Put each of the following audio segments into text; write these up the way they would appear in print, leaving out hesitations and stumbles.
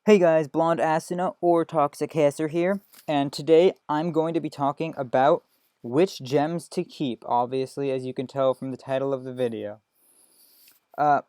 Hey guys, Blonde Asuna or Toxic Hasser here, and today I'm going to be talking about which gems to keep, obviously, as you can tell from the title of the video. Uh,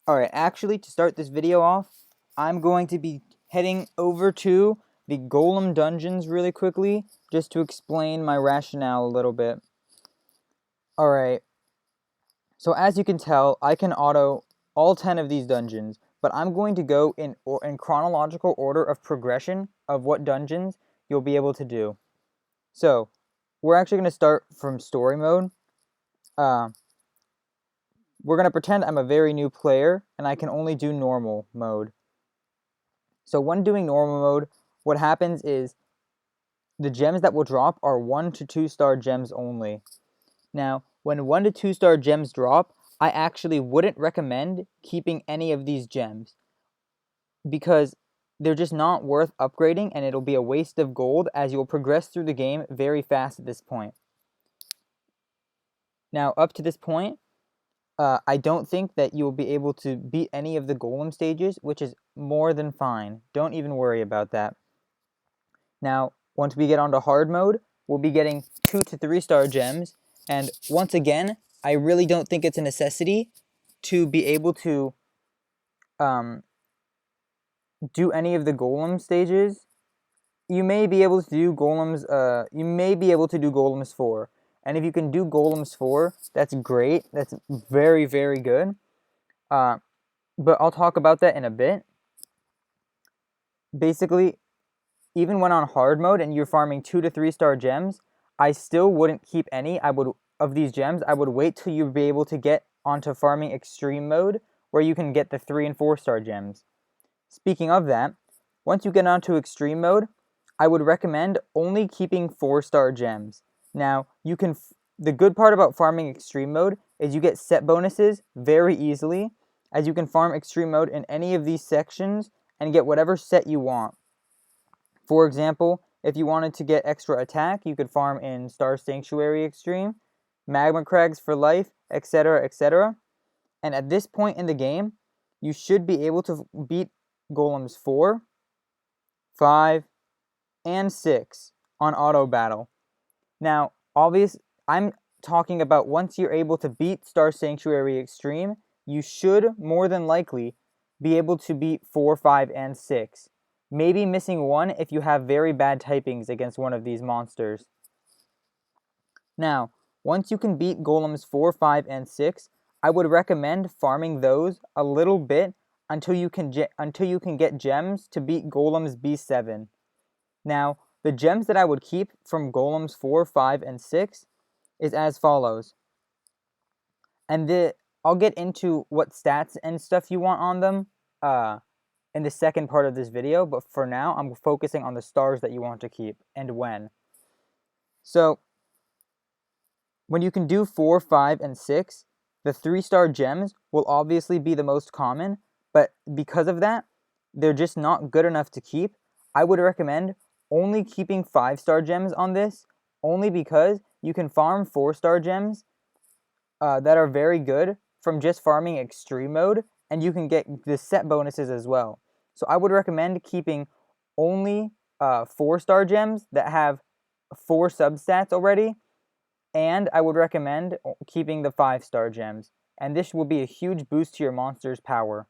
Alright, actually, to start this video off, I'm going to be heading over to the Golem Dungeons really quickly, just to explain my rationale a little bit. Alright, so as you can tell, I can auto all 10 of these dungeons, but I'm going to go in chronological order of progression of what dungeons you'll be able to do. So, we're actually going to start from story mode. Uh, we're going to pretend I'm a very new player, and I can only do normal mode. So when doing normal mode, what happens is the gems that will drop are 1 to 2 star gems only. Now, when 1 to 2 star gems drop, I actually wouldn't recommend keeping any of these gems because they're just not worth upgrading and it'll be a waste of gold as you'll progress through the game very fast at this point. Now, up to this point, I don't think that you'll be able to beat any of the golem stages, which is more than fine. Don't even worry about that. Now, once we get onto hard mode, we'll be getting 2 to 3 star gems, and once again, I really don't think it's a necessity to be able to do any of the golem stages. You may be able to do golems. You may be able to do golems 4, and if you can do golems 4, that's great. That's very, very good. But I'll talk about that in a bit. Basically, even when on hard mode and you're farming 2 to 3 star gems, I still wouldn't keep any. Of these gems, I would wait till you be able to get onto farming extreme mode, where you can get the 3 and 4 star gems. Speaking of that, once you get onto extreme mode, I would recommend only keeping 4 star gems. Now, the good part about farming extreme mode is you get set bonuses very easily, as you can farm extreme mode in any of these sections and get whatever set you want. For example, if you wanted to get extra attack, you could farm in Star Sanctuary Extreme, Magma Crags for life, etc., etc. And at this point in the game, you should be able to beat Golems 4, 5, and 6 on auto battle. Now, I'm talking about once you're able to beat Star Sanctuary Extreme, you should more than likely be able to beat 4, 5, and 6. Maybe missing 1 if you have very bad typings against one of these monsters. Now, once you can beat Golems 4, 5, and 6, I would recommend farming those a little bit until you can get gems to beat Golems B7. Now, the gems that I would keep from Golems 4, 5, and 6 is as follows. And I'll get into what stats and stuff you want on them in the second part of this video, but for now, I'm focusing on the stars that you want to keep and when. So, when you can do 4, 5, and 6, the 3-star gems will obviously be the most common, but because of that, they're just not good enough to keep. I would recommend only keeping 5-star gems on this, only because you can farm 4-star gems that are very good from just farming extreme mode, and you can get the set bonuses as well. So I would recommend keeping only 4-star gems that have 4 substats already, and I would recommend keeping the 5-star gems, and this will be a huge boost to your monster's power.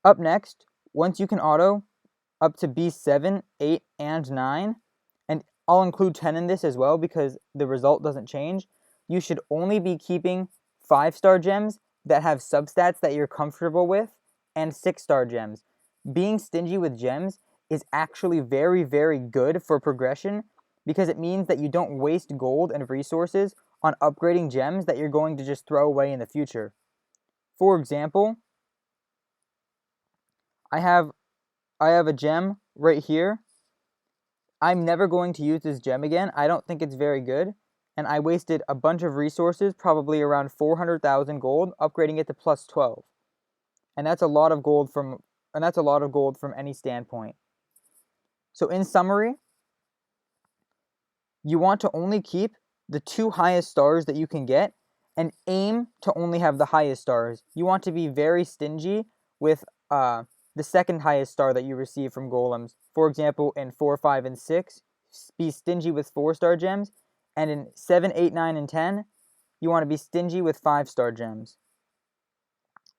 Up next, once you can auto up to B7, 8, and 9, and I'll include 10 in this as well because the result doesn't change, you should only be keeping 5-star gems that have substats that you're comfortable with, and 6-star gems. Being stingy with gems is actually very, very good for progression because it means that you don't waste gold and resources on upgrading gems that you're going to just throw away in the future. For example, I have a gem right here. I'm never going to use this gem again. I don't think it's very good, and I wasted a bunch of resources, probably around 400,000 gold, upgrading it to plus 12. And that's a lot of gold from any standpoint. So in summary, you want to only keep the 2 highest stars that you can get and aim to only have the highest stars. You want to be very stingy with the the second highest star that you receive from golems. For example, in 4, 5, and 6, be stingy with 4-star gems, and in 7, 8, 9, and 10, you want to be stingy with 5-star gems.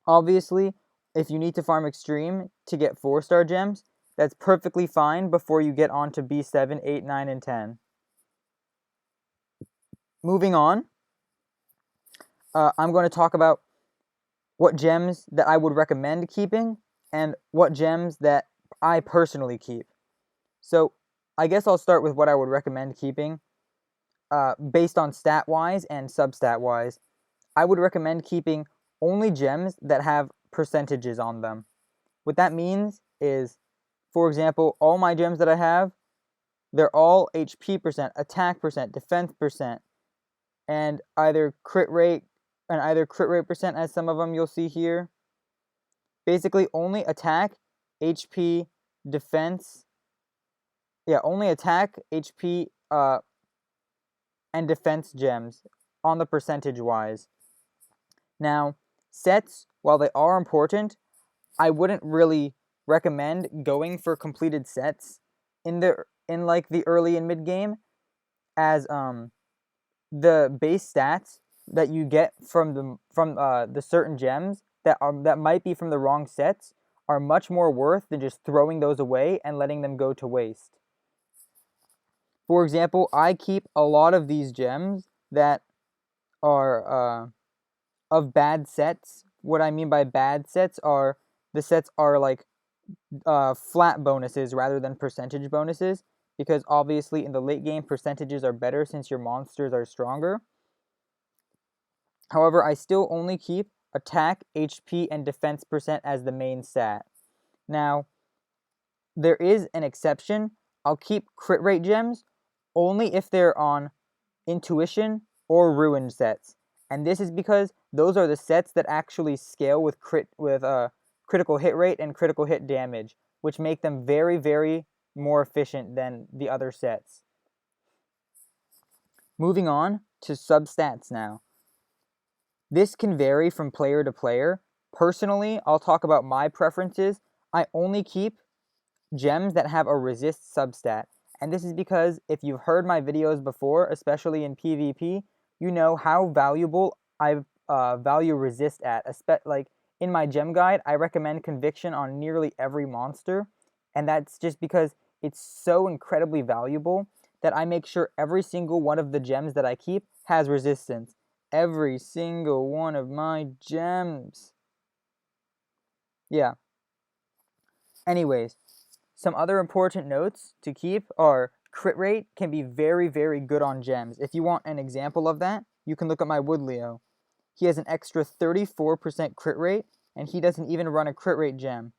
Obviously, if you need to farm extreme to get 4-star gems, that's perfectly fine before you get on to B7, 8, 9, and 10. Moving on, I'm going to talk about what gems that I would recommend keeping and what gems that I personally keep. So I guess I'll start with what I would recommend keeping based on stat-wise and sub-stat-wise. I would recommend keeping only gems that have percentages on them. What that means is, for example, all my gems that I have, they're all HP percent, attack percent, defense percent, and either crit rate percent, as some of them you'll see here. Basically, only attack, HP, defense. Yeah, only attack, HP, and defense gems on the percentage-wise. Now, sets, while they are important, I wouldn't really recommend going for completed sets in like the early and mid game, as the base stats that you get from the certain gems that might be from the wrong sets are much more worth than just throwing those away and letting them go to waste. For example, I keep a lot of these gems that are of bad sets. What I mean by bad sets are the sets are like flat bonuses rather than percentage bonuses, because obviously in the late game percentages are better since your monsters are stronger. However, I still only keep attack, HP, and defense percent as the main stat. Now, there is an exception. I'll keep crit rate gems only if they're on intuition or ruined sets. And this is because those are the sets that actually scale with critical hit rate and critical hit damage, which make them very, very more efficient than the other sets. Moving on to substats now. This can vary from player to player. Personally, I'll talk about my preferences. I only keep gems that have a resist substat. And this is because if you've heard my videos before, especially in PvP, you know how valuable I value resist at. Like in my gem guide, I recommend conviction on nearly every monster. And that's just because it's so incredibly valuable that I make sure every single one of the gems that I keep has resistance. Every single one of my gems. Yeah. Anyways, some other important notes to keep are crit rate can be very, very good on gems. If you want an example of that, you can look at my Woodleo. He has an extra 34% crit rate, and he doesn't even run a crit rate gem.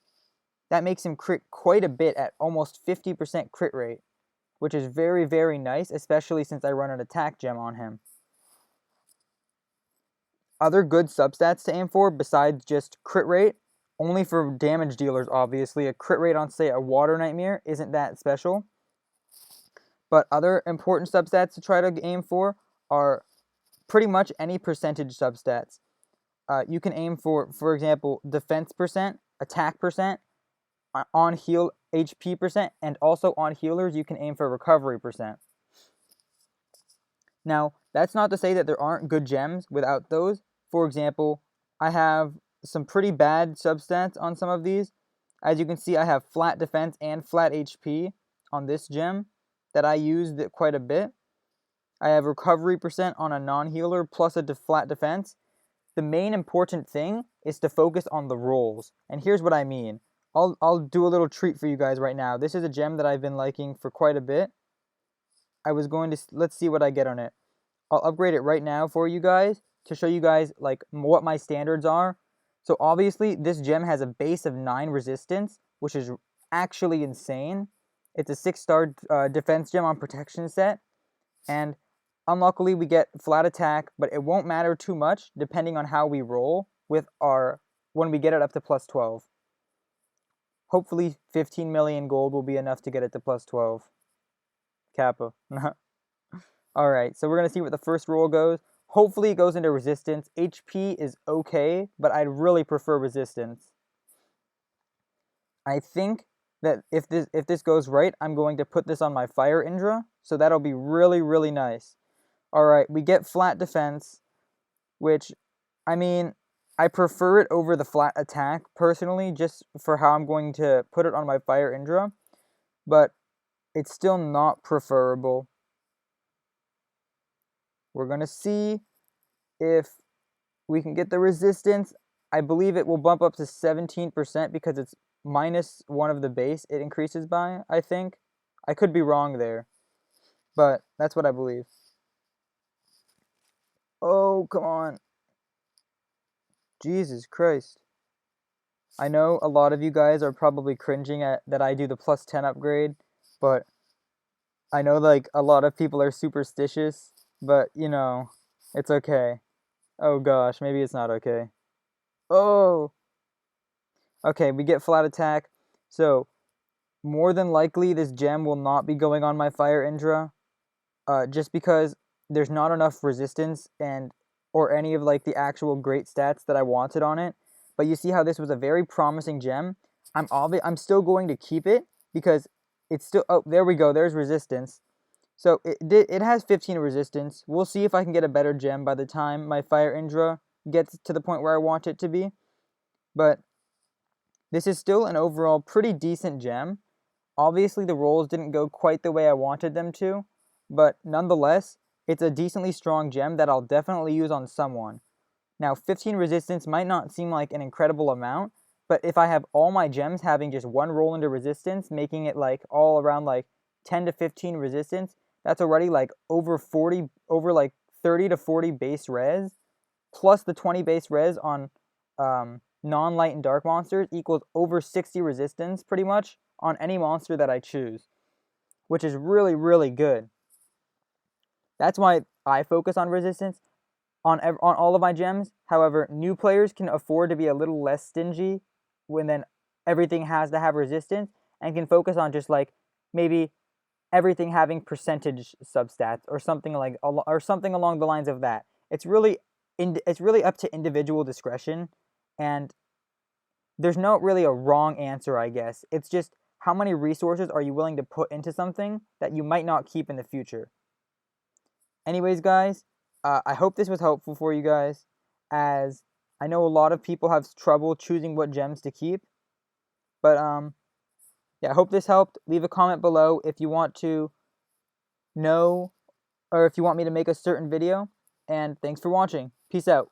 That makes him crit quite a bit at almost 50% crit rate, which is very, very nice, especially since I run an attack gem on him. Other good substats to aim for besides just crit rate, only for damage dealers obviously, a crit rate on say a Water Nightmare isn't that special. But other important substats to try to aim for are pretty much any percentage substats. You can aim for example, defense percent, attack percent, on heal HP percent, and also on healers you can aim for recovery percent. Now, that's not to say that there aren't good gems without those. For example, I have some pretty bad substats on some of these. As you can see, I have flat defense and flat HP on this gem that I used quite a bit. I have recovery percent on a non-healer plus a flat defense. The main important thing is to focus on the rolls. And here's what I mean. I'll do a little treat for you guys right now. This is a gem that I've been liking for quite a bit. Let's see what I get on it. I'll upgrade it right now for you guys to show you guys like what my standards are. So obviously this gem has a base of 9 resistance, which is actually insane. It's a 6-star defense gem on protection set, and unluckily we get flat attack, but it won't matter too much depending on how we roll with when we get it up to plus 12. Hopefully 15 million gold will be enough to get it to plus 12. Kappa. Alright, so we're going to see what the first roll goes. Hopefully it goes into resistance. HP is okay, but I'd really prefer resistance. I think that if this goes right, I'm going to put this on my Fire Indra, so that'll be really, really nice. Alright, we get flat defense, which, I mean, I prefer it over the flat attack, personally, just for how I'm going to put it on my Fire Indra, but it's still not preferable. We're going to see if we can get the resistance. I believe it will bump up to 17% because it's minus 1 of the base it increases by, I think. I could be wrong there, but that's what I believe. Oh, come on. Jesus Christ. I know a lot of you guys are probably cringing at that I do the plus 10 upgrade, but I know like a lot of people are superstitious, but you know, it's okay. Oh gosh, maybe it's not okay. Oh, okay, we get flat attack. So, more than likely this gem will not be going on my Fire Indra, just because there's not enough resistance and or any of like the actual great stats that I wanted on it. But you see how this was a very promising gem. I'm still going to keep it because it's still, oh, there we go. There's resistance. So it has 15 resistance. We'll see if I can get a better gem by the time my Fire Indra gets to the point where I want it to be. But this is still an overall pretty decent gem. Obviously, the rolls didn't go quite the way I wanted them to, but nonetheless, it's a decently strong gem that I'll definitely use on someone. Now, 15 resistance might not seem like an incredible amount, but if I have all my gems having just one roll into resistance, making it like all around like 10 to 15 resistance, that's already like over like 30 to 40 base res, plus the 20 base res on non-light and dark monsters equals over 60 resistance pretty much on any monster that I choose, which is really, really good. That's why I focus on resistance on all of my gems. However, new players can afford to be a little less stingy when then everything has to have resistance and can focus on just like maybe everything having percentage substats or something along the lines of that. It's really up to individual discretion, and there's not really a wrong answer, I guess. It's just how many resources are you willing to put into something that you might not keep in the future. Anyways, guys, I hope this was helpful for you guys, as I know a lot of people have trouble choosing what gems to keep. But yeah, I hope this helped. Leave a comment below if you want to know, or if you want me to make a certain video. And thanks for watching. Peace out.